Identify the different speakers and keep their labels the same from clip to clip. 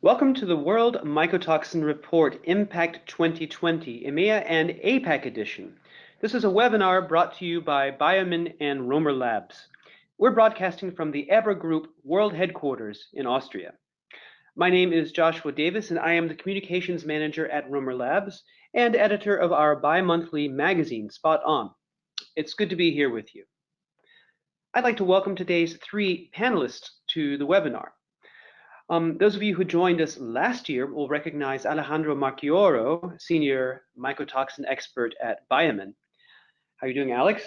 Speaker 1: Welcome to the World Mycotoxin Report Impact 2020 EMEA and APAC edition. This is a webinar brought to you by BIOMIN and Romer Labs. We're broadcasting from the EBRA Group World Headquarters in Austria. My name is Joshua Davis and I am the Communications Manager at Romer Labs and editor of our bi-monthly magazine, Spot On. It's good to be here with you. I'd like to welcome today's three panelists to the webinar. Those of you who joined us last year will recognize Alexandro Marchioro, Senior Mycotoxin Expert at BIOMIN. How are you doing, Alex?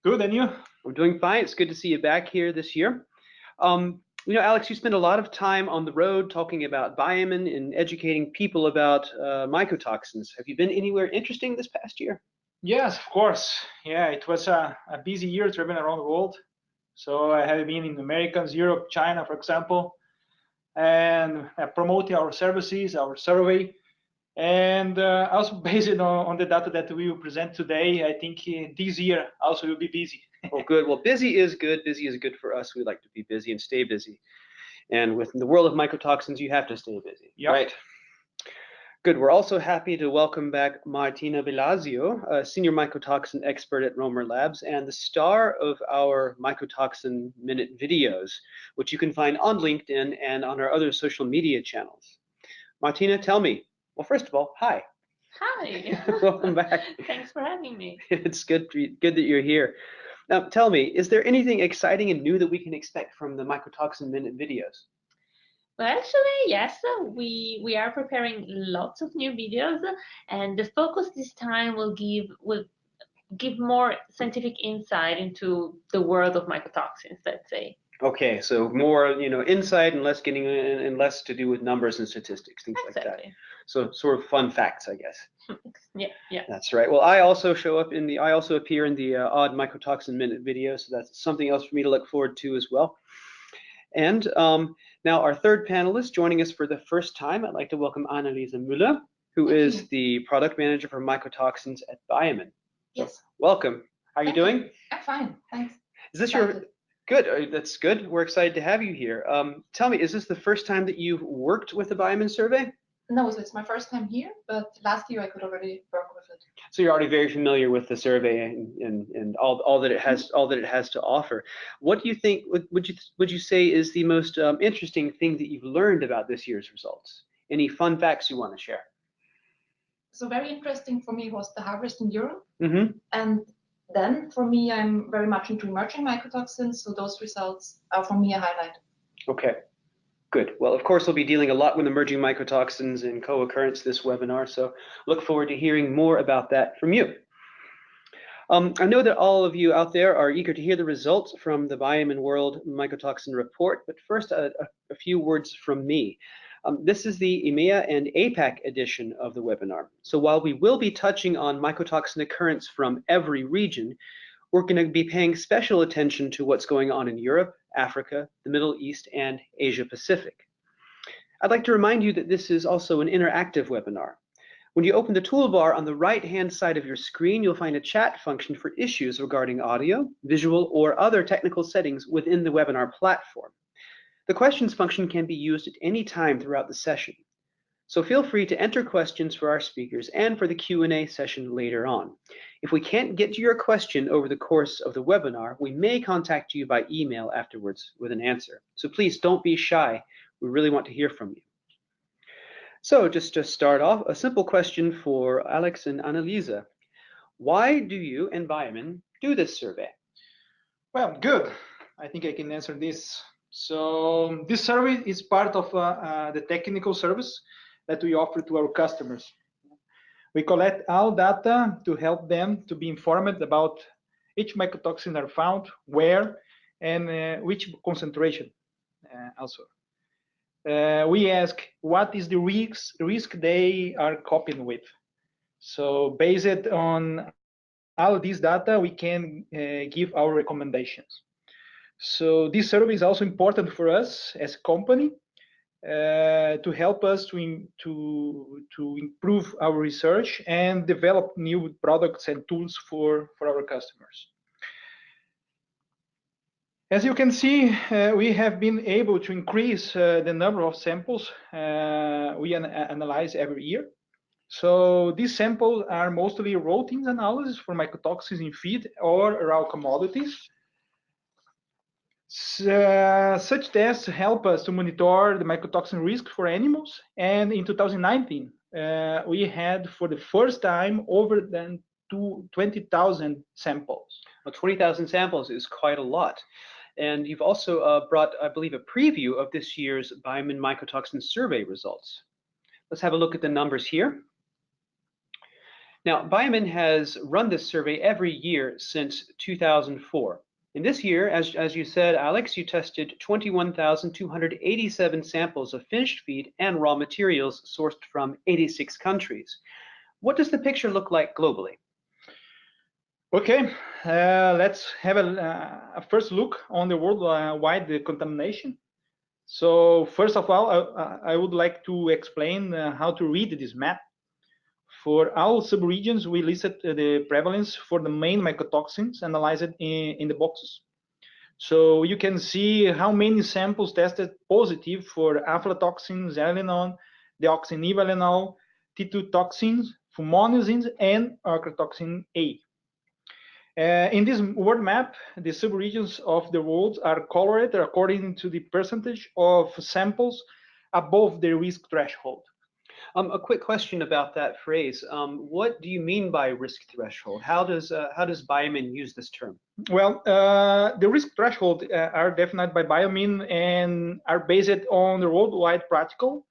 Speaker 2: Good, and you?
Speaker 1: I'm doing fine. It's good to see you back here this year. Alex, you spend a lot of time on the road talking about BIOMIN and educating people about mycotoxins. Have you been anywhere interesting this past year?
Speaker 2: Yes, of course. Yeah, it was a busy year traveling around the world. So I have been in Americas, Europe, China, for example, and promoting our services, our survey, and also based on the data that we will present today. I think this year also will be busy.
Speaker 1: Oh, good. Well, busy is good. Busy is good for us. We like to be busy and stay busy. And with the world of mycotoxins, you have to stay busy.
Speaker 2: Yep.
Speaker 1: Right? Good. We're also happy to welcome back Martina Bellasio, a senior mycotoxin expert at Romer Labs and the star of our Mycotoxin Minute videos, which you can find on LinkedIn and on our other social media channels. Martina, tell me, well, first of all, hi.
Speaker 3: Hi.
Speaker 1: Welcome back.
Speaker 3: Thanks for having me.
Speaker 1: It's good that you're here. Now, tell me, is there anything exciting and new that we can expect from the Mycotoxin Minute videos?
Speaker 3: Well, actually, yes, we are preparing lots of new videos, and the focus this time will give more scientific insight into the world of mycotoxins, let's say.
Speaker 1: Okay, so more insight and less getting and less to do with numbers and statistics, things
Speaker 3: Exactly.
Speaker 1: like that. So sort of fun facts, I guess.
Speaker 3: Yeah.
Speaker 1: That's right. Well, I also appear in the odd Mycotoxin Minute video, so that's something else for me to look forward to as well. And now our third panelist joining us for the first time, I'd like to welcome Anneliese Mueller, who is the product manager for mycotoxins at BIOMIN.
Speaker 4: Yes.
Speaker 1: So, welcome. How are you doing?
Speaker 4: I'm fine, thanks.
Speaker 1: Is this your good? That's good. We're excited to have you here. Tell me, is this the first time that you've worked with the BIOMIN survey?
Speaker 4: No, so it's my first time here, but last year I could already work with it.
Speaker 1: So you're already very familiar with the survey and all that it has to offer. What do you think? Would you say is the most interesting thing that you've learned about this year's results? Any fun facts you want to share?
Speaker 4: So very interesting for me was the harvest in Europe,
Speaker 1: Mm-hmm.
Speaker 4: and then for me I'm very much into emerging mycotoxins, so those results are for me a highlight.
Speaker 1: Okay. Good. Well, of course, we'll be dealing a lot with emerging mycotoxins and co-occurrence this webinar, so look forward to hearing more about that from you. I know that all of you out there are eager to hear the results from the BIOMIN World Mycotoxin Report, but first, a few words from me. This is the EMEA and APAC edition of the webinar. So while we will be touching on mycotoxin occurrence from every region, we're going to be paying special attention to what's going on in Europe, Africa, the Middle East, and Asia Pacific. I'd like to remind you that this is also an interactive webinar. When you open the toolbar on the right-hand side of your screen, you'll find a chat function for issues regarding audio, visual, or other technical settings within the webinar platform. The questions function can be used at any time throughout the session. So feel free to enter questions for our speakers and for the Q&A session later on. If we can't get to your question over the course of the webinar, we may contact you by email afterwards with an answer. So please don't be shy. We really want to hear from you. So just to start off, a simple question for Alex and Anneliese. Why do you and BIOMIN do this survey?
Speaker 2: Well, good. I think I can answer this. So this survey is part of the technical service that we offer to our customers. We collect all data to help them to be informed about which mycotoxins are found, where, and which concentration also. We ask what is the risk they are coping with. So based on all this data, we can give our recommendations. So this survey is also important for us as a company to help us to improve our research and develop new products and tools for our customers. As you can see, we have been able to increase the number of samples we analyze every year. So these samples are mostly routine analysis for mycotoxins in feed or raw commodities. Such tests help us to monitor the mycotoxin risk for animals. And in 2019, we had for the first time over than 20,000 samples.
Speaker 1: Well, 20,000 samples is quite a lot. And you've also brought, I believe, a preview of this year's BIOMIN Mycotoxin Survey results. Let's have a look at the numbers here. Now, BIOMIN has run this survey every year since 2004. In this year, as you said, Alex, you tested 21,287 samples of finished feed and raw materials sourced from 86 countries. What does the picture look like globally?
Speaker 2: Okay, let's have a first look on the worldwide contamination. So first of all, I would like to explain how to read this map. For all subregions, we listed the prevalence for the main mycotoxins analyzed in the boxes. So you can see how many samples tested positive for aflatoxins, zearalenone, deoxynivalenol, T2 toxins, fumonisins, and ochratoxin A. In this world map, the subregions of the world are colored according to the percentage of samples above the risk threshold.
Speaker 1: A quick question about that phrase. What do you mean by risk threshold? How does BIOMIN use this term?
Speaker 2: Well, the risk threshold are defined by BIOMIN and are based on the worldwide practical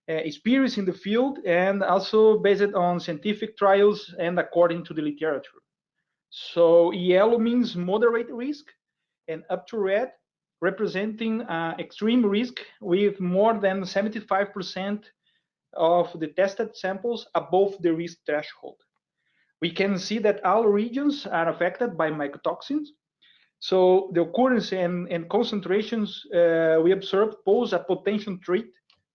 Speaker 2: experience in the field, and also based on scientific trials and according to the literature. So yellow means moderate risk, and up to red representing extreme risk with more than 75% of the tested samples above the risk threshold. We can see that all regions are affected by mycotoxins. So the occurrence and concentrations we observed pose a potential threat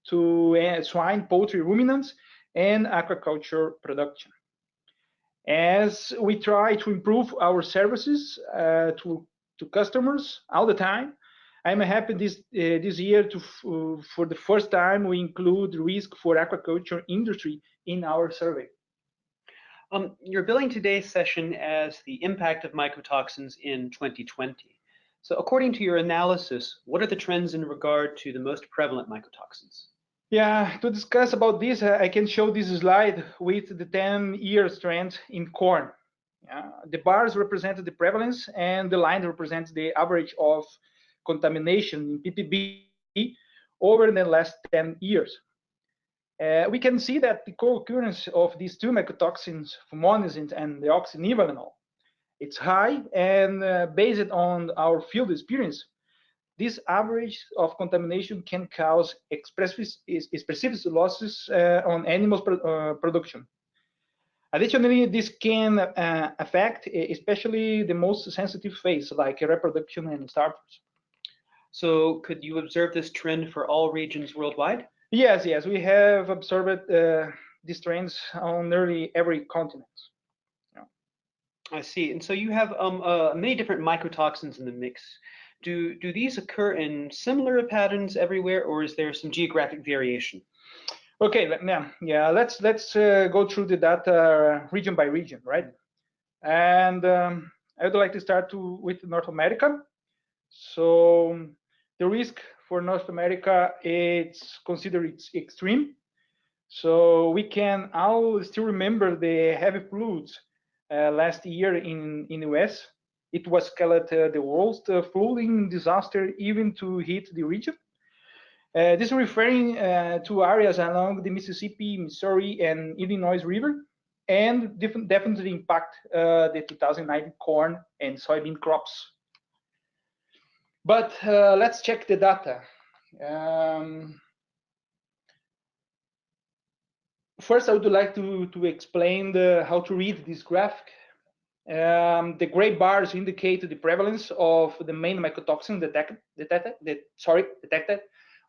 Speaker 2: to swine, poultry, ruminants, and aquaculture production. As we try to improve our services to customers all the time, I'm happy this year for the first time we include risk for aquaculture industry in our survey.
Speaker 1: You're billing today's session as the impact of mycotoxins in 2020. So according to your analysis, what are the trends in regard to the most prevalent mycotoxins?
Speaker 2: Yeah, to discuss about this, I can show this slide with the 10-year trend in corn. The bars represent the prevalence and the line represents the average of contamination in ppb over the last 10 years. We can see that the co-occurrence of these two mycotoxins, fumonisins and deoxynivalenol, it's high, and based on our field experience, this average of contamination can cause expressive losses on animals production. Additionally, this can affect especially the most sensitive phase, like reproduction and starters.
Speaker 1: So could you observe this trend for all regions worldwide?
Speaker 2: Yes, we have observed these trends on nearly every continent. Yeah.
Speaker 1: I see. And so you have many different mycotoxins in the mix. Do these occur in similar patterns everywhere, or is there some geographic variation?
Speaker 2: Okay, let's go through the data region by region, right? And I would like to start with North America. So the risk for North America, it's considered extreme. So we can all still remember the heavy floods last year in the US. It was called the worst flooding disaster even to hit the region. This is referring to areas along the Mississippi, Missouri, and Illinois River, and definitely impact the 2019 corn and soybean crops. But let's check the data. First, I would like to explain how to read this graphic. The gray bars indicate the prevalence of the main mycotoxin detected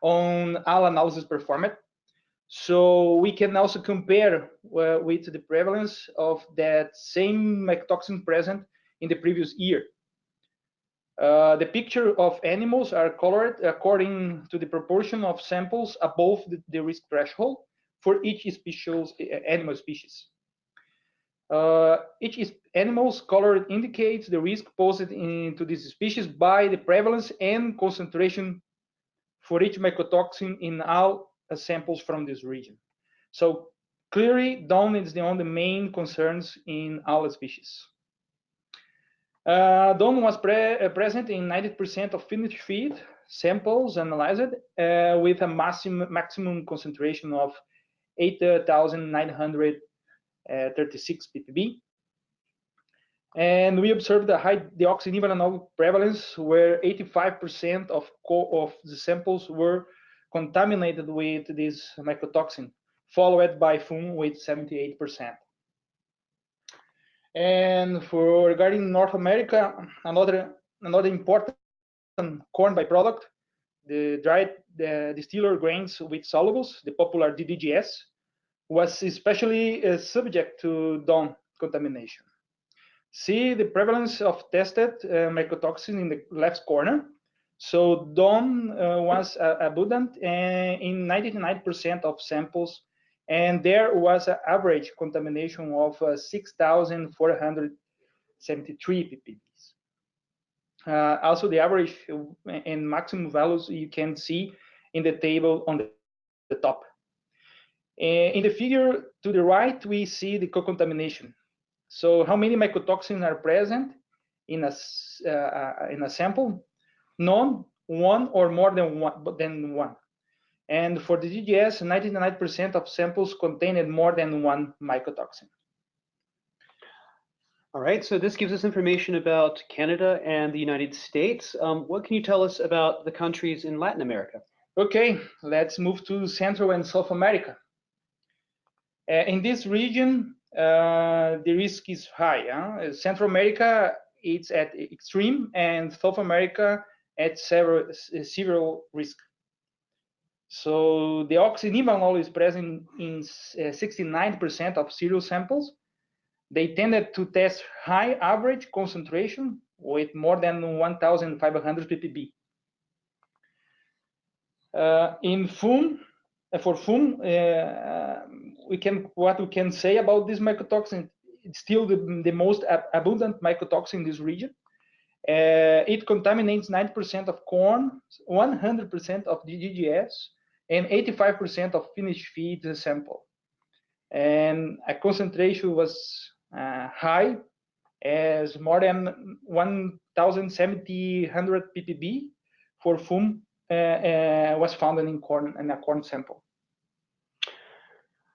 Speaker 2: on all analysis performed. So we can also compare with the prevalence of that same mycotoxin present in the previous year. The picture of animals are colored according to the proportion of samples above the risk threshold for each species, animal species. Each animal's color indicates the risk posed into this species by the prevalence and concentration for each mycotoxin in all samples from this region. So clearly, DON is one of the main concerns in all species. DON was present in 90% of finished feed samples analyzed with a maximum concentration of 8,936 ppb. And we observed a high deoxynivalenol prevalence where 85% of the samples were contaminated with this mycotoxin, followed by FUM with 78%. And for regarding North America, another important corn byproduct, the dried distiller grains with solubles, the popular DDGS, was especially subject to DON contamination. See the prevalence of tested mycotoxin in the left corner. So DON was abundant in 99% of samples, and there was an average contamination of 6,473 ppbs. Also, the average and maximum values you can see in the table on the top. In the figure to the right, we see the co-contamination. So how many mycotoxins are present in a sample? None, one, or more than one. And for the DGS, 99% of samples contained more than one mycotoxin.
Speaker 1: All right, so this gives us information about Canada and the United States. What can you tell us about the countries in Latin America?
Speaker 2: Okay, let's move to Central and South America. In this region, the risk is high. Central America, it's at extreme, and South America at severe risk. So the oxynivalenol is present in 69% of cereal samples. They tended to test high average concentration with more than 1,500 ppb. In FUM, for FUM, what we can say about this mycotoxin, it's still the most abundant mycotoxin in this region. It contaminates 90% of corn, 100% of DDGS, and 85% of finished feed sample. And a concentration was high, as more than 1,700 ppb for FUM was found in a corn sample.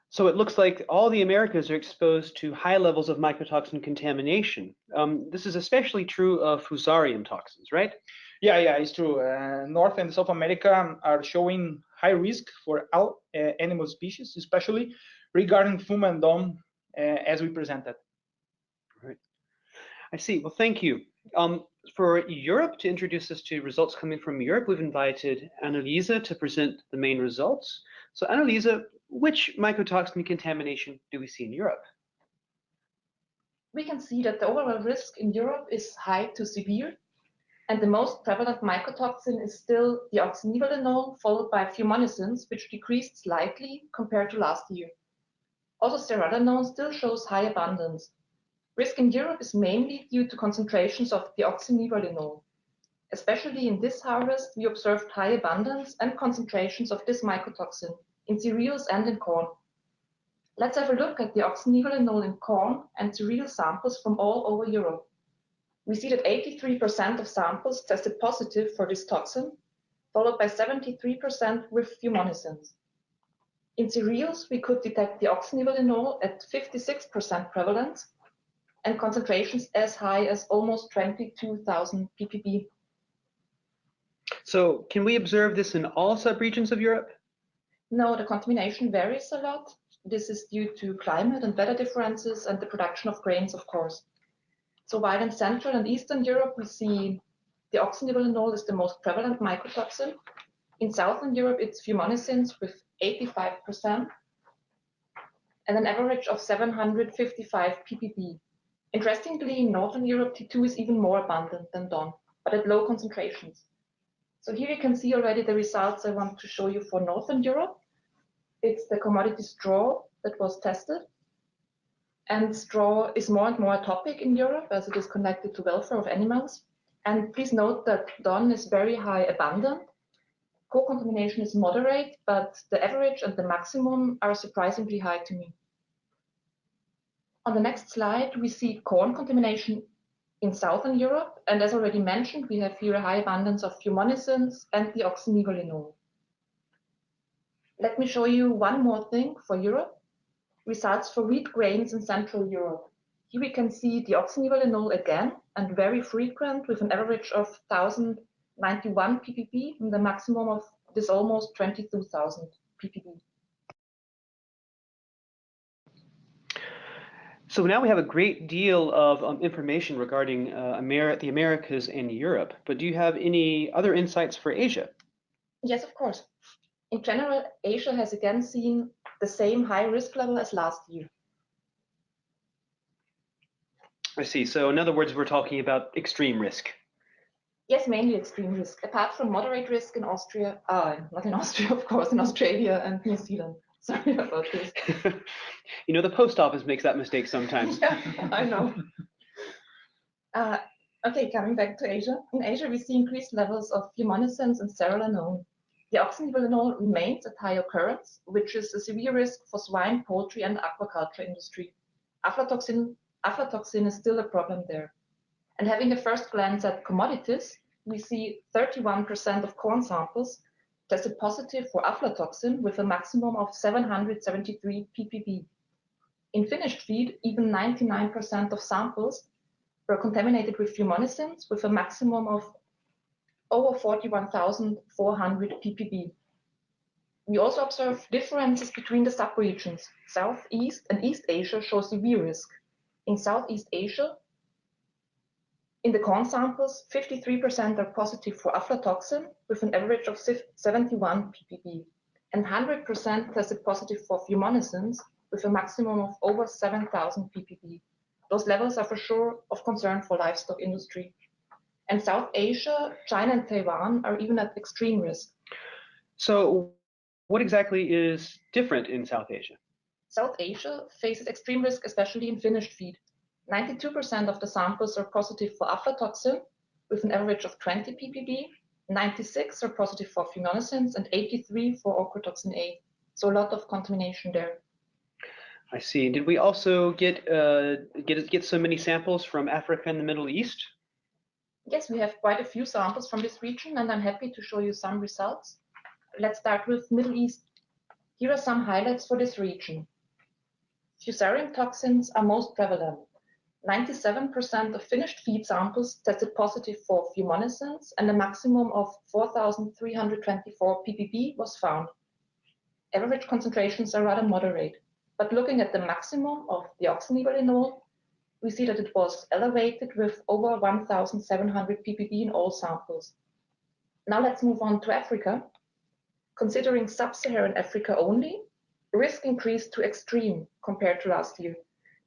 Speaker 1: So it looks like all the Americas are exposed to high levels of mycotoxin contamination. This is especially true of fusarium toxins, right?
Speaker 2: Yeah, it's true. North and South America are showing high risk for all animal species, especially regarding FUM and DON, as we presented.
Speaker 1: Right. I see. Well, thank you. For Europe, to introduce us to results coming from Europe, we've invited Anneliese to present the main results. So Anneliese, which mycotoxin contamination do we see in Europe?
Speaker 4: We can see that the overall risk in Europe is high to severe, and the most prevalent mycotoxin is still the oxynivalenol, followed by fumonisin, which decreased slightly compared to last year. Also, steroidenol still shows high abundance. Risk in Europe is mainly due to concentrations of the oxynivalenol. Especially in this harvest, we observed high abundance and concentrations of this mycotoxin in cereals and in corn. Let's have a look at the oxynivalenol in corn and cereal samples from all over Europe. We see that 83% of samples tested positive for this toxin, followed by 73% with fumonisin. In cereals, we could detect the oxynivalenol at 56% prevalence and concentrations as high as almost 22,000 ppb.
Speaker 1: So can we observe this in all subregions of Europe?
Speaker 4: No, the contamination varies a lot. This is due to climate and weather differences and the production of grains, of course. So while in Central and Eastern Europe, we see the oxynivalenol is the most prevalent mycotoxin. In Southern Europe, it's fumonisin with 85% and an average of 755 ppb. Interestingly, in Northern Europe, T2 is even more abundant than DON, but at low concentrations. So here you can see already the results I want to show you for Northern Europe. It's the commodity straw that was tested. And straw is more and more a topic in Europe as it is connected to welfare of animals. And please note that DON is very high abundant. Co-contamination is moderate, but the average and the maximum are surprisingly high to me. On the next slide, we see corn contamination in Southern Europe. And as already mentioned, we have here a high abundance of fumonisins and the oxynivalenol. Let me show you one more thing for Europe. Results for wheat grains in Central Europe. Here we can see the oxynivalenol again, and very frequent with an average of 1,091 ppb and the maximum of this almost 22,000 ppb.
Speaker 1: So now we have a great deal of information regarding the Americas and Europe, but do you have any other insights for Asia?
Speaker 4: Yes, of course. In general, Asia has again seen the same high risk level as last year.
Speaker 1: I see. So in other words, we're talking about extreme risk.
Speaker 4: Yes, mainly extreme risk, apart from moderate risk in Austria, not in Austria, of course, in Australia and New Zealand. Sorry about this.
Speaker 1: You know, the post office makes that mistake sometimes.
Speaker 4: Yeah, I know. Okay, coming back to Asia. In Asia, we see increased levels of fumonisins and cerealenone. The oxynivalenol remains at high occurrence, which is a severe risk for swine, poultry, and aquaculture industry. Aflatoxin is still a problem there. And having a first glance at commodities, we see 31% of corn samples tested positive for aflatoxin with a maximum of 773 ppb. In finished feed, even 99% of samples were contaminated with fumonisins with a maximum of over 41,400 ppb. We also observe differences between the subregions. Southeast and East Asia show severe risk. In Southeast Asia, in the corn samples, 53% are positive for aflatoxin with an average of 71 ppb, and 100% tested positive for fumonisins with a maximum of over 7,000 ppb. Those levels are for sure of concern for livestock industry. And South Asia, China and Taiwan are even at extreme risk.
Speaker 1: So what exactly is different in South Asia?
Speaker 4: South Asia faces extreme risk, especially in finished feed. 92% of the samples are positive for aflatoxin with an average of 20 ppb, 96 are positive for fumonisins, and 83 for ochratoxin A. So a lot of contamination there.
Speaker 1: I see. Did we also get so many samples from Africa and the Middle East?
Speaker 4: Yes, we have quite a few samples from this region, and I'm happy to show you some results. Let's start with Middle East. Here are some highlights for this region. Fusarium toxins are most prevalent. 97% of finished feed samples tested positive for fumonisins, and a maximum of 4,324 ppb was found. Average concentrations are rather moderate, but looking at the maximum of the oxynivalenol, we see that it was elevated with over 1,700 ppb in all samples. Now let's move on to Africa. Considering sub-Saharan Africa only, risk increased to extreme compared to last year.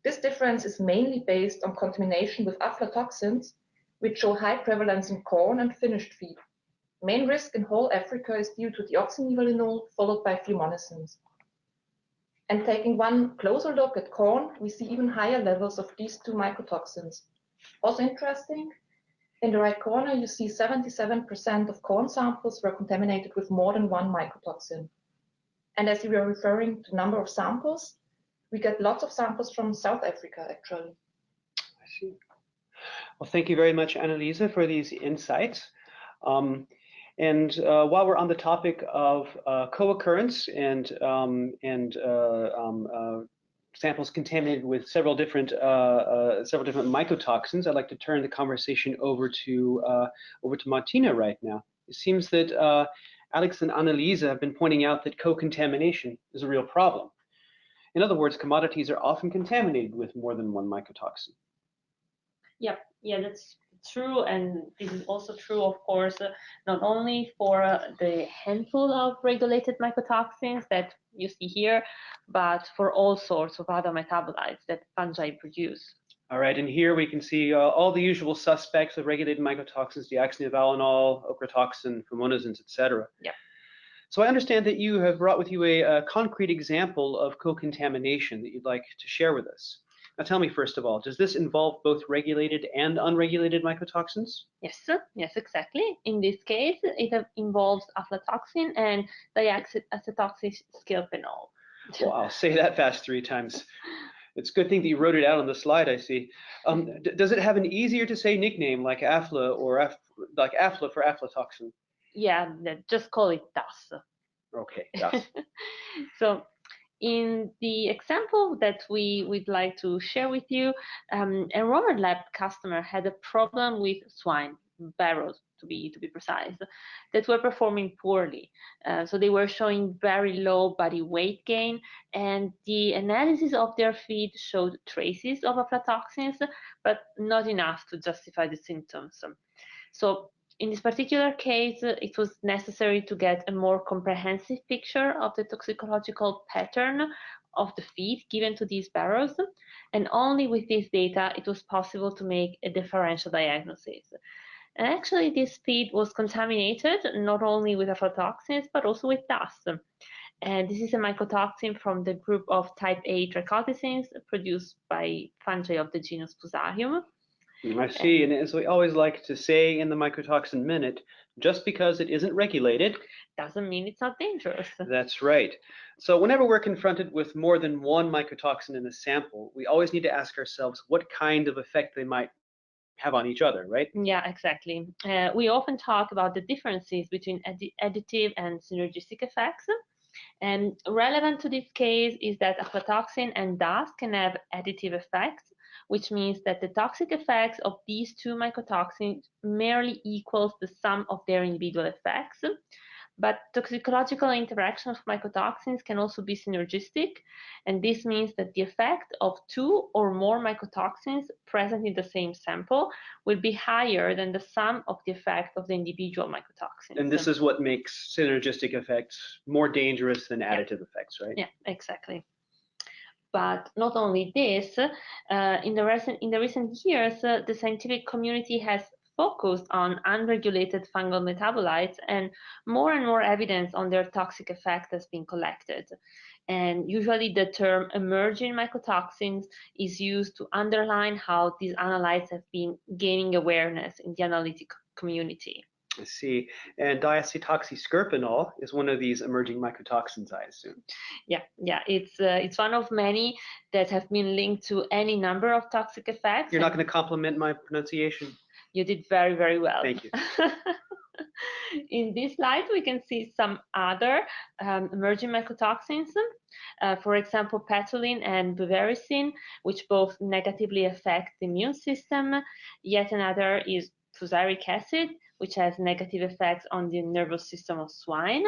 Speaker 4: This difference is mainly based on contamination with aflatoxins, which show high prevalence in corn and finished feed. Main risk in whole Africa is due to the oxynivalenol, followed by fumonisins. And taking one closer look at corn, we see even higher levels of these two mycotoxins. Also interesting, in the right corner, you see 77% of corn samples were contaminated with more than one mycotoxin. And as we are referring to number of samples, we get lots of samples from South Africa, actually.
Speaker 1: I see. Well, thank you very much, Anneliese, for these insights. While we're on the topic of co-occurrence and samples contaminated with several different mycotoxins, I'd like to turn the conversation over to Martina right now. It seems that Alex and Anneliese have been pointing out that co-contamination is a real problem. In other words, commodities are often contaminated with more than one mycotoxin.
Speaker 3: Yeah, that's true, and this is also true, of course, not only for the handful of regulated mycotoxins that you see here, but for all sorts of other metabolites that fungi produce.
Speaker 1: All right, and here we can see all the usual suspects of regulated mycotoxins, deoxynivalenol, ochratoxin, fumonisin, etc.
Speaker 3: Yeah.
Speaker 1: So I understand that you have brought with you a concrete example of co-contamination that you'd like to share with us. Now tell me, first of all, does this involve both regulated and unregulated mycotoxins?
Speaker 3: Yes, yes, exactly. In this case, it involves aflatoxin and diacetoxyskilphenol.
Speaker 1: Well, I'll say that fast 3 times. It's a good thing that you wrote it out on the slide, I see. Does it have an easier to say nickname like AFLA or like AFLA for aflatoxin?
Speaker 3: Yeah, just call it DAS.
Speaker 1: Okay, DAS.
Speaker 3: So in the example that we'd like to share with you, a Romer Lab customer had a problem with swine, barrows to be precise, that were performing poorly. So they were showing very low body weight gain, and the analysis of their feed showed traces of aflatoxins, but not enough to justify the symptoms. So in this particular case, it was necessary to get a more comprehensive picture of the toxicological pattern of the feed given to these barrows, and only with this data it was possible to make a differential diagnosis. And actually, this feed was contaminated not only with aflatoxins but also with dust. And this is a mycotoxin from the group of type A trichotillins produced by fungi of the genus Fusarium.
Speaker 1: I see, and as we always like to say in the Mycotoxin Minute, just because it isn't regulated
Speaker 3: doesn't mean it's not dangerous.
Speaker 1: That's right. So whenever we're confronted with more than one mycotoxin in a sample, we always need to ask ourselves what kind of effect they might have on each other, right?
Speaker 3: Yeah, exactly. We often talk about the differences between additive and synergistic effects. And relevant to this case is that aflatoxin and dust can have additive effects, which means that the toxic effects of these two mycotoxins merely equals the sum of their individual effects. But toxicological interaction of mycotoxins can also be synergistic, and this means that the effect of 2 or more mycotoxins present in the same sample will be higher than the sum of the effect of the individual mycotoxins.
Speaker 1: And this is what makes synergistic effects more dangerous than additive effects, right?
Speaker 3: Yeah, exactly. But not only this, in the recent years, the scientific community has focused on unregulated fungal metabolites, and more evidence on their toxic effect has been collected. And usually the term emerging mycotoxins is used to underline how these analytes have been gaining awareness in the analytic community.
Speaker 1: I see. And diacetoxyskirpenol is one of these emerging mycotoxins, I assume.
Speaker 3: Yeah, it's one of many that have been linked to any number of toxic effects.
Speaker 1: You're not going to compliment my pronunciation?
Speaker 3: You did very, very well.
Speaker 1: Thank you.
Speaker 3: In this slide, we can see some other emerging mycotoxins. For example, petulin and buvericin, which both negatively affect the immune system. Yet another is fusaric acid, which has negative effects on the nervous system of swine.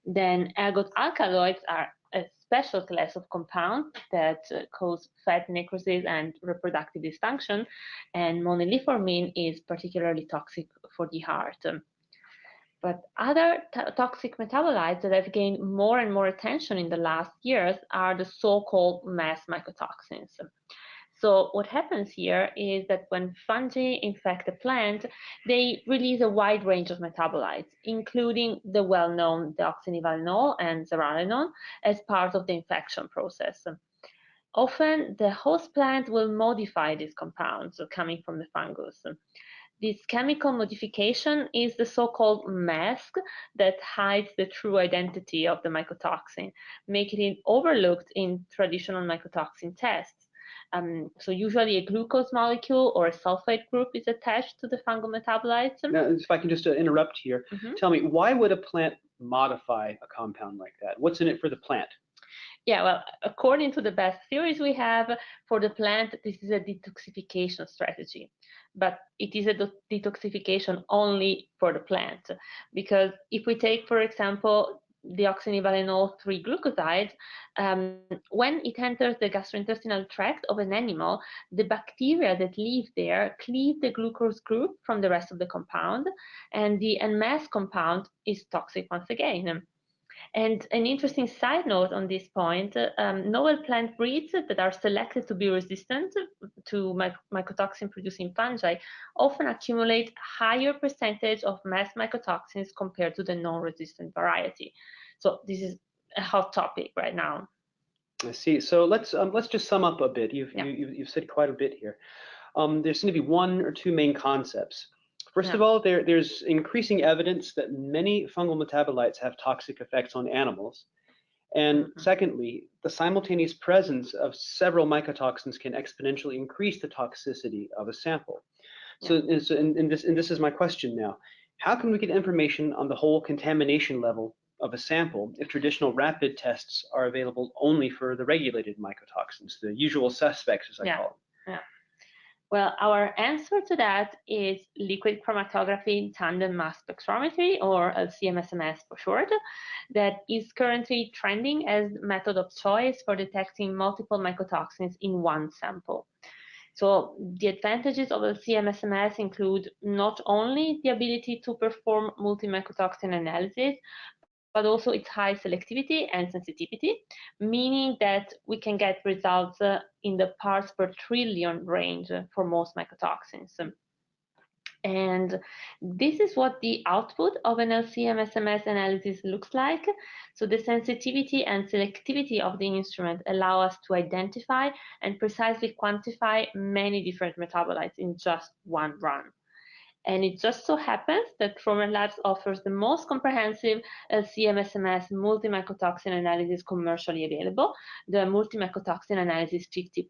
Speaker 3: Then ergot alkaloids are a special class of compounds that cause fat necrosis and reproductive dysfunction, and moniliformin is particularly toxic for the heart. But other toxic metabolites that have gained more and more attention in the last years are the so-called mass mycotoxins. So what happens here is that when fungi infect a plant, they release a wide range of metabolites, including the well-known deoxynivalenol and zearalenone as part of the infection process. Often, the host plant will modify these compounds coming from the fungus. This chemical modification is the so-called mask that hides the true identity of the mycotoxin, making it overlooked in traditional mycotoxin tests. So usually a glucose molecule or a sulfate group is attached to the fungal metabolites.
Speaker 1: Now, if I can just interrupt here, tell me, why would a plant modify a compound like that? What's in it for the plant?
Speaker 3: Yeah, well, according to the best theories we have, for the plant, this is a detoxification strategy. But it is a detoxification only for the plant. Because if we take, for example, deoxynivalenol 3-glucoside, when it enters the gastrointestinal tract of an animal, the bacteria that live there cleave the glucose group from the rest of the compound, and the unmasked compound is toxic once again. And an interesting side note on this point, novel plant breeds that are selected to be resistant to mycotoxin-producing fungi often accumulate higher percentage of mass mycotoxins compared to the non-resistant variety. So this is a hot topic right now.
Speaker 1: I see. So let's just sum up a bit. You've said quite a bit here. There seem to be one or two main concepts. First of all, there's increasing evidence that many fungal metabolites have toxic effects on animals. And secondly, the simultaneous presence of several mycotoxins can exponentially increase the toxicity of a sample. So, and this is my question now. How can we get information on the whole contamination level of a sample if traditional rapid tests are available only for the regulated mycotoxins, the usual suspects, as I call them?
Speaker 3: Yeah. Well, our answer to that is liquid chromatography tandem mass spectrometry, or CMSMS for short, that is currently trending as method of choice for detecting multiple mycotoxins in one sample. So the advantages of a CMSMS include not only the ability to perform multi-mycotoxin analysis, but also its high selectivity and sensitivity, meaning that we can get results in the parts per trillion range for most mycotoxins. And this is what the output of an LC-MS analysis looks like. So the sensitivity and selectivity of the instrument allow us to identify and precisely quantify many different metabolites in just one run. And it just so happens that Romer Labs offers the most comprehensive CMSMS multi-mycotoxin analysis commercially available, the Multi-Mycotoxin Analysis 50+.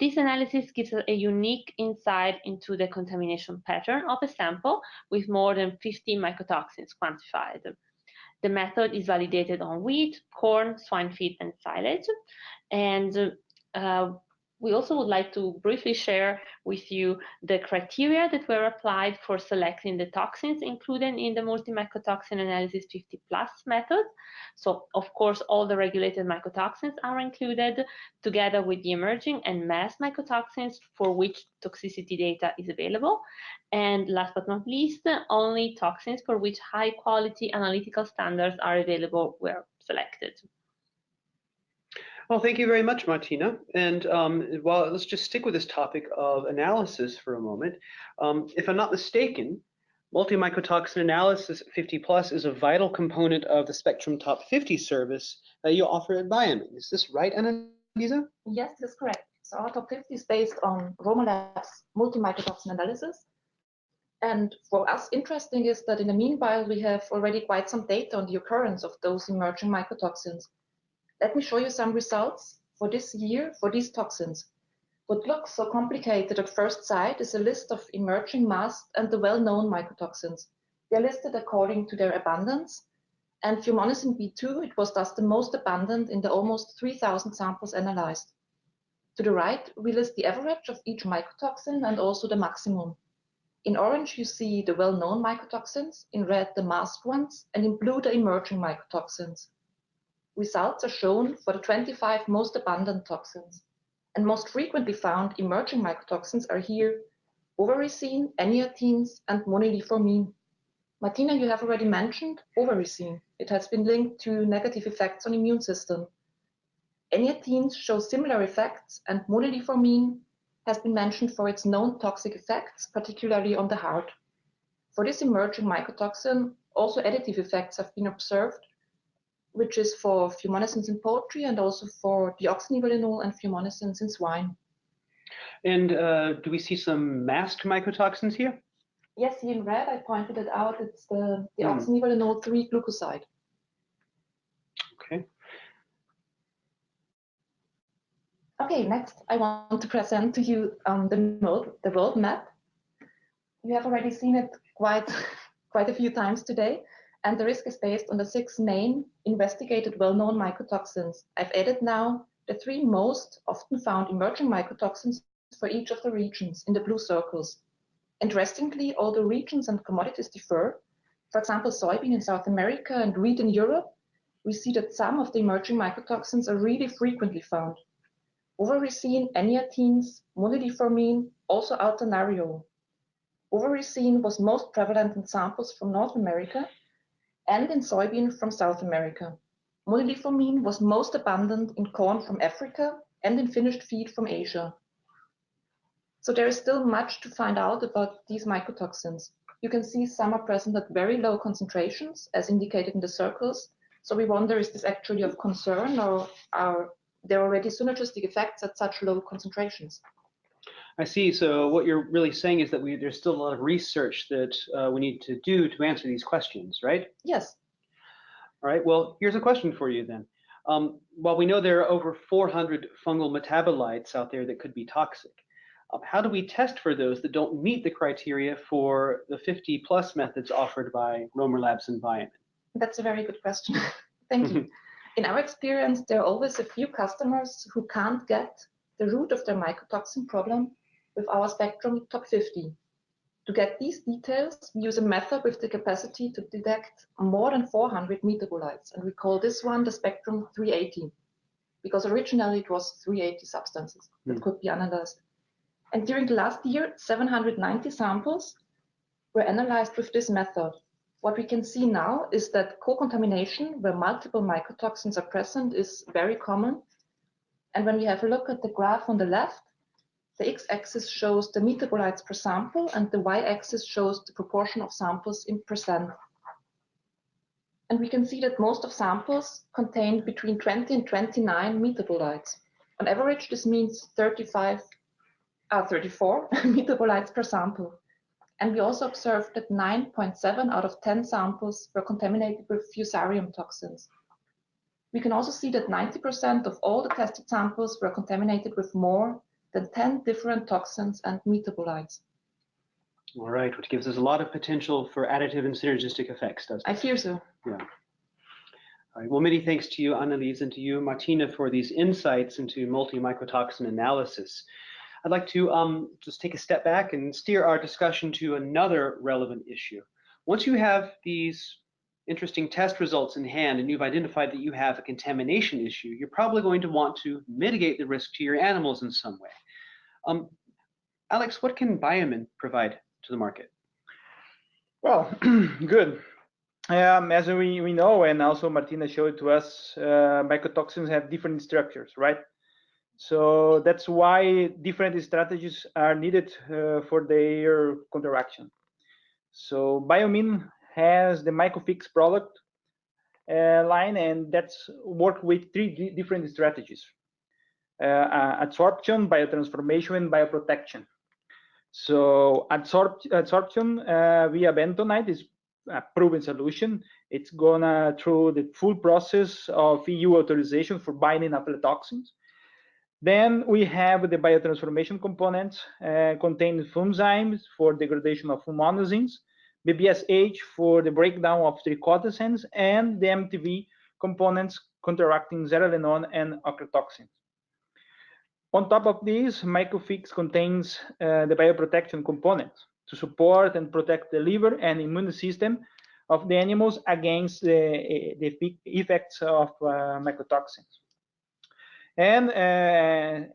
Speaker 3: This analysis gives us a unique insight into the contamination pattern of a sample with more than 50 mycotoxins quantified. The method is validated on wheat, corn, swine feed, and silage. And we also would like to briefly share with you the criteria that were applied for selecting the toxins included in the Multi-Mycotoxin Analysis 50+ method. So, of course, all the regulated mycotoxins are included, together with the emerging and mass mycotoxins for which toxicity data is available. And last but not least, only toxins for which high-quality analytical standards are available were selected.
Speaker 1: Well, thank you very much, Martina. And well, let's just stick with this topic of analysis for a moment. If I'm not mistaken, Multi-Mycotoxin Analysis 50+ is a vital component of the Spectrum Top 50 service that you offer at BIOMIN. Is this right, Anneliese?
Speaker 4: Yes, that's correct. So our Top 50 is based on Romer Labs multi-mycotoxin analysis. And for us, interesting is that in the meanwhile, we have already quite some data on the occurrence of those emerging mycotoxins. Let me show you some results for this year for these toxins. What looks so complicated at first sight is a list of emerging masked and the well-known mycotoxins. They are listed according to their abundance, and fumonisin B2, it was thus the most abundant in the almost 3,000 samples analyzed. To the right, we list the average of each mycotoxin and also the maximum. In orange, you see the well-known mycotoxins, in red, the masked ones, and in blue, the emerging mycotoxins. Results are shown for the 25 most abundant toxins. And most frequently found emerging mycotoxins are here: ovaricin, eniatines, and moniliformin. Martina, you have already mentioned ovaricin. It has been linked to negative effects on the immune system. Eniatines show similar effects, and moniliformin has been mentioned for its known toxic effects, particularly on the heart. For this emerging mycotoxin, also additive effects have been observed, which is for fumonisins in poultry and also for deoxynivalenol and fumonisins in swine.
Speaker 1: And do we see some masked mycotoxins here?
Speaker 4: Yes, here in red, I pointed it out. It's the deoxynivalenol 3-glucoside.
Speaker 1: Okay.
Speaker 4: Okay, next I want to present to you the world map. You have already seen it quite a few times today. And the risk is based on the 6 main investigated well-known mycotoxins. I've added now the 3 most often found emerging mycotoxins for each of the regions in the blue circles. Interestingly, although regions and commodities differ, for example, soybean in South America and wheat in Europe, we see that some of the emerging mycotoxins are really frequently found. Ovaricin, eniatines, moniliformin, also alternariol. Ovaricin was most prevalent in samples from North America, and in soybean from South America. Molybdenum was most abundant in corn from Africa and in finished feed from Asia. So there is still much to find out about these mycotoxins. You can see some are present at very low concentrations, as indicated in the circles. So we wonder, is this actually of concern, or are there already synergistic effects at such low concentrations?
Speaker 1: I see. So what you're really saying is that there's still a lot of research that we need to do to answer these questions, right?
Speaker 4: Yes.
Speaker 1: All right. Well, here's a question for you then. While we know there are over 400 fungal metabolites out there that could be toxic, how do we test for those that don't meet the criteria for the 50+ methods offered by Romer Labs and BIOMIN?
Speaker 4: That's a very good question. Thank you. In our experience, there are always a few customers who can't get the root of their mycotoxin problem with our spectrum top 50. To get these details, we use a method with the capacity to detect more than 400 metabolites, and we call this one the spectrum 380, because originally it was 380 substances that could be analyzed. And during the last year, 790 samples were analyzed with this method. What we can see now is that co-contamination, where multiple mycotoxins are present, is very common. And when we have a look at the graph on the left, the x-axis shows the metabolites per sample, and the y-axis shows the proportion of samples in percent. And we can see that most of samples contain between 20 and 29 metabolites. On average, this means 34 metabolites per sample. And we also observed that 9.7 out of 10 samples were contaminated with fusarium toxins. We can also see that 90% of all the tested samples were contaminated with more than 10 different toxins and metabolites.
Speaker 1: All right, which gives us a lot of potential for additive and synergistic effects, doesn't it?
Speaker 4: I fear so.
Speaker 1: Yeah. All right. Well, many thanks to you, Anneliese, and to you, Martina, for these insights into multi-mycotoxin analysis. I'd like to just take a step back and steer our discussion to another relevant issue. Once you have these interesting test results in hand and you've identified that you have a contamination issue, you're probably going to want to mitigate the risk to your animals in some way. Alex, what can BIOMIN provide to the market?
Speaker 2: Well, good. As we know, and also Martina showed to us, mycotoxins have different structures, right? So that's why different strategies are needed for their counteraction. So BIOMIN has the MYCOFIX product line, and that's worked with 3 different strategies: adsorption, biotransformation, and bioprotection. So adsorption via bentonite is a proven solution. It's gonna through the full process of EU authorization for binding aflatoxins. Then we have the biotransformation components containing funzymes for degradation of fumonisins, BBSH for the breakdown of trichoticins, and the MTV components counteracting zearalenone and ochratoxins. On top of this, MYCOFIX contains the bioprotection components to support and protect the liver and immune system of the animals against the effects of mycotoxins. And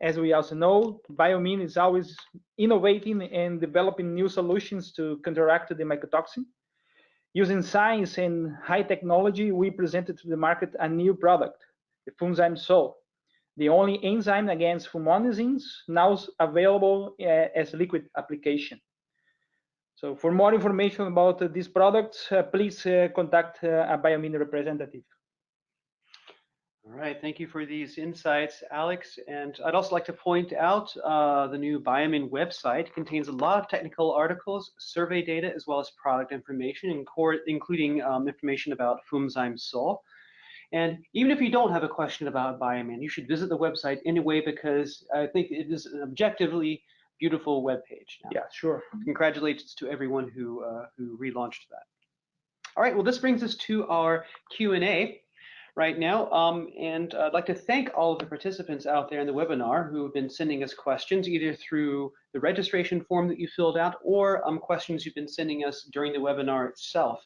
Speaker 2: as we also know, BIOMIN is always innovating and developing new solutions to counteract the mycotoxin. Using science and high technology, we presented to the market a new product, the Funzyme Sol, the only enzyme against fumonisins now available as liquid application. So for more information about these products, please contact a BIOMIN representative.
Speaker 1: All right, thank you for these insights, Alex. And I'd also like to point out the new BIOMIN website contains a lot of technical articles, survey data, as well as product information, including information about Funzyme Sol. And even if you don't have a question about BIOMIN, you should visit the website anyway, because I think it is an objectively beautiful webpage.
Speaker 2: Yeah, sure.
Speaker 1: Congratulations to everyone who relaunched that. All right, well, this brings us to our Q&A right now, and I'd like to thank all of the participants out there in the webinar who have been sending us questions, either through the registration form that you filled out or questions you've been sending us during the webinar itself.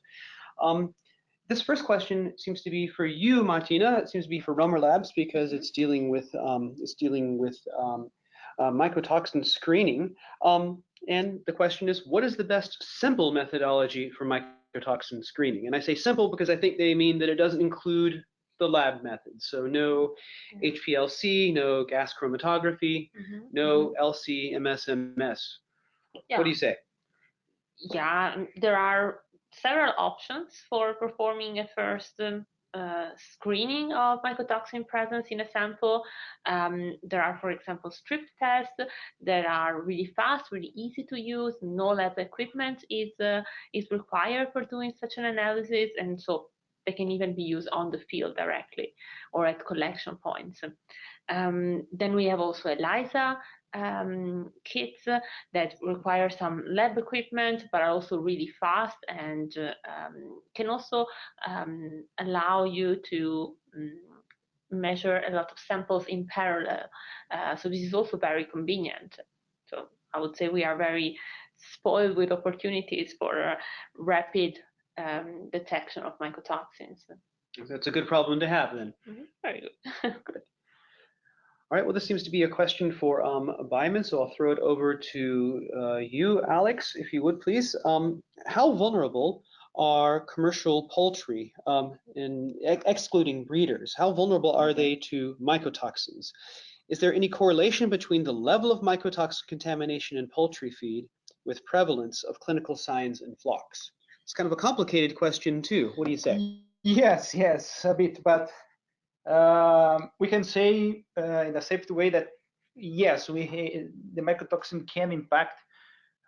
Speaker 1: This first question seems to be for you, Martina. It seems to be for Romer Labs because it's dealing with mycotoxin screening. And the question is, what is the best simple methodology for mycotoxin mycotoxin screening. And I say simple because I think they mean that it doesn't include the lab methods. So no HPLC, no gas chromatography, no LC-MS-MS.
Speaker 3: Yeah.
Speaker 1: What do you say?
Speaker 3: Yeah, there are several options for performing a first screening of mycotoxin presence in a sample. There are, for example, strip tests that are really fast, really easy to use. No lab equipment is required for doing such an analysis, and so they can even be used on the field directly or at collection points. Then we have also ELISA kits that require some lab equipment but are also really fast and can also allow you to measure a lot of samples in parallel. So this is also very convenient. So I would say we are very spoiled with opportunities for rapid detection of mycotoxins.
Speaker 1: That's a good problem to have then.
Speaker 3: Very good.
Speaker 1: Good. All right, well, this seems to be a question for BIOMIN, so I'll throw it over to you, Alex, if you would, please. How vulnerable are commercial poultry, excluding breeders? How vulnerable are they to mycotoxins? Is there any correlation between the level of mycotoxin contamination in poultry feed with prevalence of clinical signs in flocks? It's kind of a complicated question too. What do you say?
Speaker 2: Yes, a bit, but we can say in a safe way that yes, the mycotoxin can impact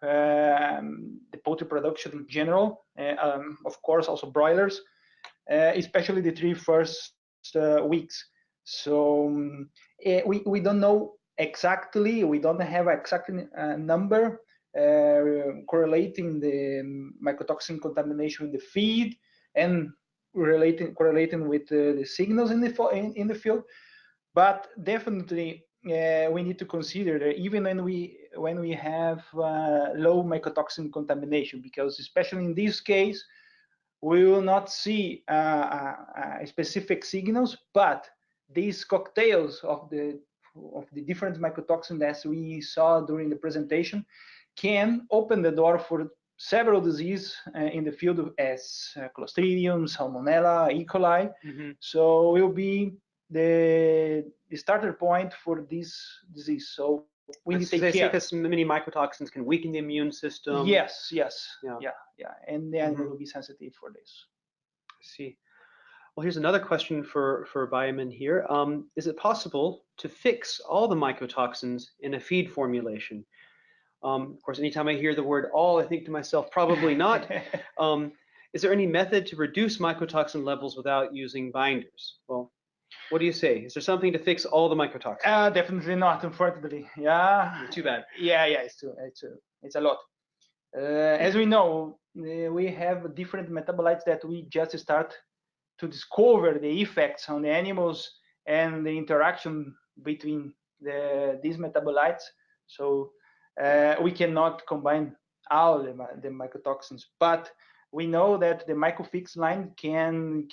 Speaker 2: the poultry production in general. Of course, also broilers, especially the 3 first weeks. So we don't know exactly. We don't have exactly a number correlating the mycotoxin contamination in the feed and correlating with the signals in the field, but definitely we need to consider that even when we have low mycotoxin contamination, because especially in this case we will not see specific signals, but these cocktails of the different mycotoxins that we saw during the presentation can open the door for several diseases in the field as Clostridium, Salmonella, E. coli. So will be the starter point for this disease. So we need to take care.
Speaker 1: Because many mycotoxins can weaken the immune system.
Speaker 2: Yes. And the animal will be sensitive for this.
Speaker 1: I see. Well, here's another question for BIOMIN here. Is it possible to fix all the mycotoxins in a feed formulation? Of course, anytime I hear the word all, I think to myself, probably not. Is there any method to reduce mycotoxin levels without using binders? Well, what do you say? Is there something to fix all the mycotoxins?
Speaker 2: Definitely not, unfortunately. Yeah.
Speaker 1: Too bad.
Speaker 2: Yeah, it's a lot. As we know, we have different metabolites that we just start to discover the effects on the animals and the interaction between these metabolites. So we cannot combine all the mycotoxins, but we know that the MYCOFIX line can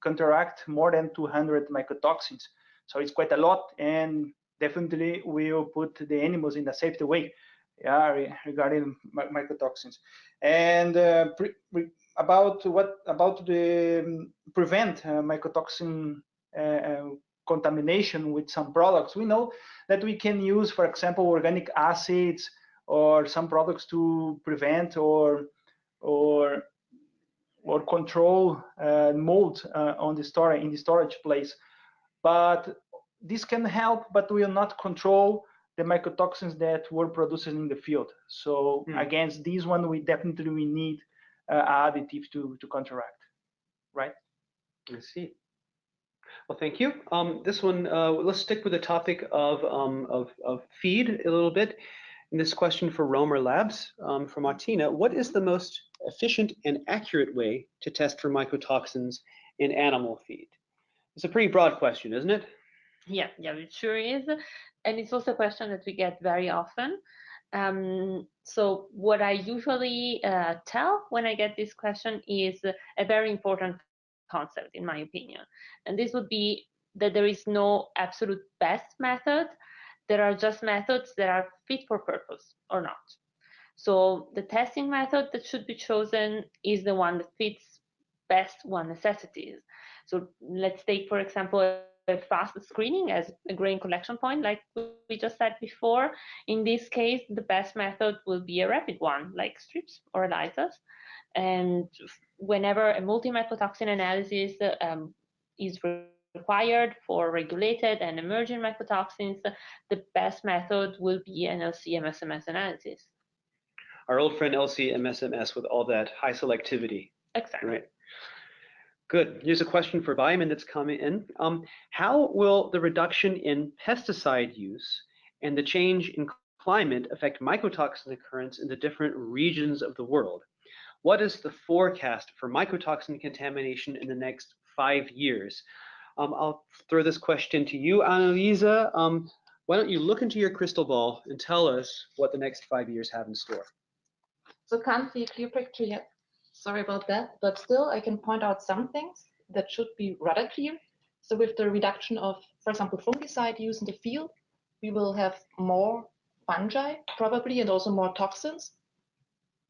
Speaker 2: counteract more than 200 mycotoxins. So it's quite a lot, and definitely we'll put the animals in a safety way, regarding mycotoxins. And about the prevent mycotoxin contamination with some products, we know that we can use, for example, organic acids or some products to prevent or control mold in the storage place. But this can help, but will not control the mycotoxins that were produced in the field. So against this one, we definitely need additives to counteract, right?
Speaker 1: I see. Well, thank you. This one, let's stick with the topic of feed a little bit. And this question for Romer Labs, from Martina: what is the most efficient and accurate way to test for mycotoxins in animal feed? It's a pretty broad question, isn't it?
Speaker 3: Yeah, it sure is. And it's also a question that we get very often. So what I usually tell when I get this question is a very important concept, in my opinion. And this would be that there is no absolute best method. There are just methods that are fit for purpose or not. So the testing method that should be chosen is the one that fits best one's necessities. So let's take, for example, a fast screening as a grain collection point, like we just said before. In this case, the best method will be a rapid one, like strips or ELISAs. And whenever a multi-mycotoxin analysis is required for regulated and emerging mycotoxins, the best method will be an LC-MSMS analysis.
Speaker 1: Our old friend LC-MSMS with all that high selectivity.
Speaker 3: Exactly.
Speaker 1: Right. Good. Here's a question for BIOMIN that's coming in. How will the reduction in pesticide use and the change in climate affect mycotoxin occurrence in the different regions of the world? What is the forecast for mycotoxin contamination in the next 5 years? I'll throw this question to you, Anneliese. Why don't you look into your crystal ball and tell us what the next 5 years have in store?
Speaker 4: So can't see a clear picture yet. Sorry about that, but still I can point out some things that should be rather clear. So with the reduction of, for example, fungicide use in the field, we will have more fungi probably and also more toxins.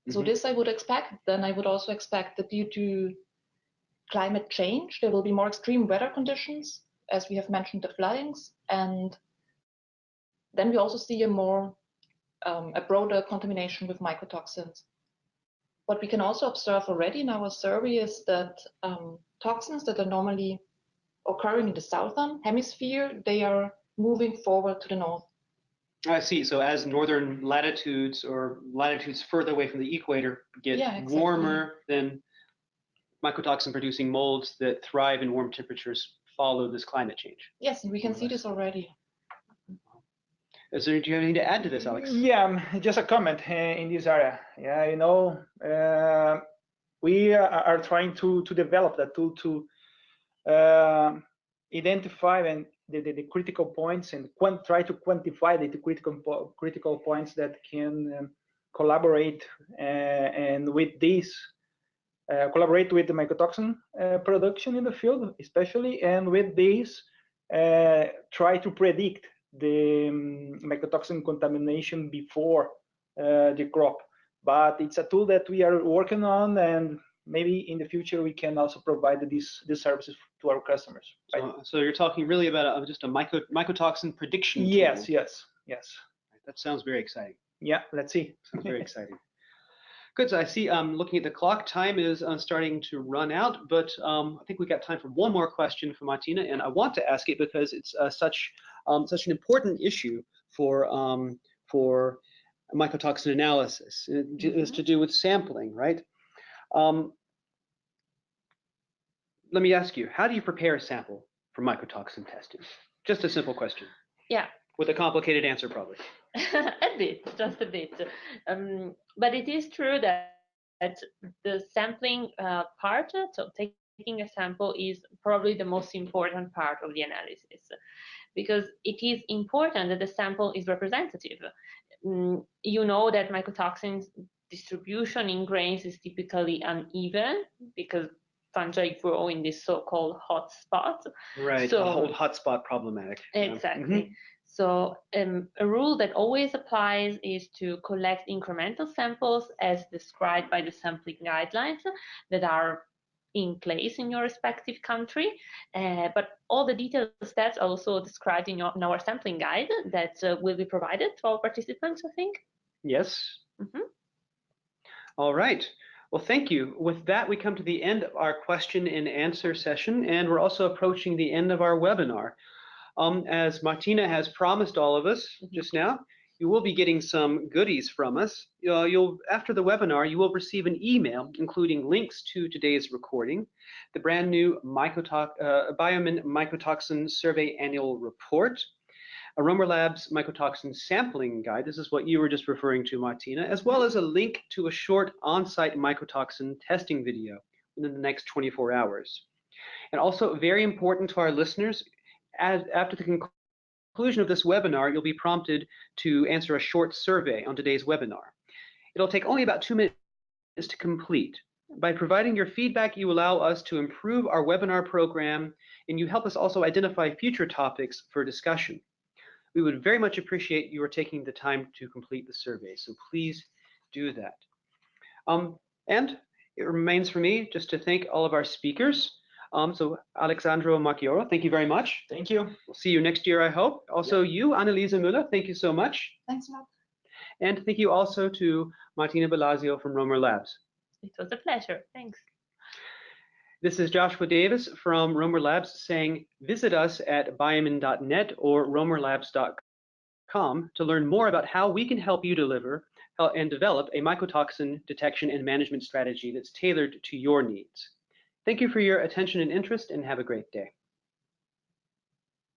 Speaker 4: So this I would expect. Then I would also expect that due to climate change, there will be more extreme weather conditions, as we have mentioned, the floodings, and then we also see a broader contamination with mycotoxins. What we can also observe already in our survey is that toxins that are normally occurring in the southern hemisphere, they are moving forward to the north.
Speaker 1: I see. So as northern latitudes or latitudes further away from the equator get warmer, then mycotoxin producing molds that thrive in warm temperatures follow this climate change.
Speaker 4: Yes, we can see this already.
Speaker 1: Do you have anything to add to this, Alex?
Speaker 2: Yeah, just a comment in this area. Yeah, you know, we are trying to develop that tool to identify the critical points and try to quantify the critical points that can collaborate and with these collaborate with the mycotoxin production in the field, especially, and with these try to predict the mycotoxin contamination before the crop. But it's a tool that we are working on, and maybe in the future we can also provide these services to our customers. Right?
Speaker 1: So you're talking really about just a mycotoxin prediction tool.
Speaker 2: Yes.
Speaker 1: That sounds very exciting.
Speaker 2: Yeah, let's see.
Speaker 1: Sounds very exciting. Good. So I see, looking at the clock, time is starting to run out, but I think we got time for one more question from Martina, and I want to ask it because it's such an important issue for mycotoxin analysis. It is to do with sampling, right? Let me ask you, how do you prepare a sample for mycotoxin testing? Just a simple question.
Speaker 3: Yeah.
Speaker 1: With a complicated answer, probably.
Speaker 3: Just a bit. But it is true that the sampling part, so taking a sample, is probably the most important part of the analysis, because it is important that the sample is representative. You know that mycotoxins distribution in grains is typically uneven because fungi grow in this so-called hot spot.
Speaker 1: Right, so, the whole hotspot problematic.
Speaker 3: Exactly. So a rule that always applies is to collect incremental samples as described by the sampling guidelines that are in place in your respective country. But all the detailed steps are also described in our sampling guide that will be provided to our participants, I think.
Speaker 1: Yes. All right. Well, thank you. With that, we come to the end of our question and answer session, and we're also approaching the end of our webinar. As Martina has promised all of us just now, you will be getting some goodies from us. After the webinar, you will receive an email including links to today's recording, the brand new BIOMIN Mycotoxin Survey Annual Report, a Romer Labs mycotoxin sampling guide, this is what you were just referring to, Martina, as well as a link to a short on-site mycotoxin testing video within the next 24 hours. And also very important to our listeners, after the conclusion of this webinar, you'll be prompted to answer a short survey on today's webinar. It'll take only about 2 minutes to complete. By providing your feedback, you allow us to improve our webinar program, and you help us also identify future topics for discussion. We would very much appreciate your taking the time to complete the survey, so please do that. And it remains for me just to thank all of our speakers. So Alexandro and Marchioro, thank you very much.
Speaker 2: Thank you.
Speaker 1: We'll see you next year, I hope. Also you, Anneliese Mueller, thank you so much.
Speaker 4: Thanks a lot.
Speaker 1: And thank you also to Martina Bellasio from Romer Labs.
Speaker 3: It was a pleasure. Thanks.
Speaker 1: This is Joshua Davis from Romer Labs saying visit us at biomin.net or romerlabs.com to learn more about how we can help you deliver and develop a mycotoxin detection and management strategy that's tailored to your needs. Thank you for your attention and interest, and have a great day.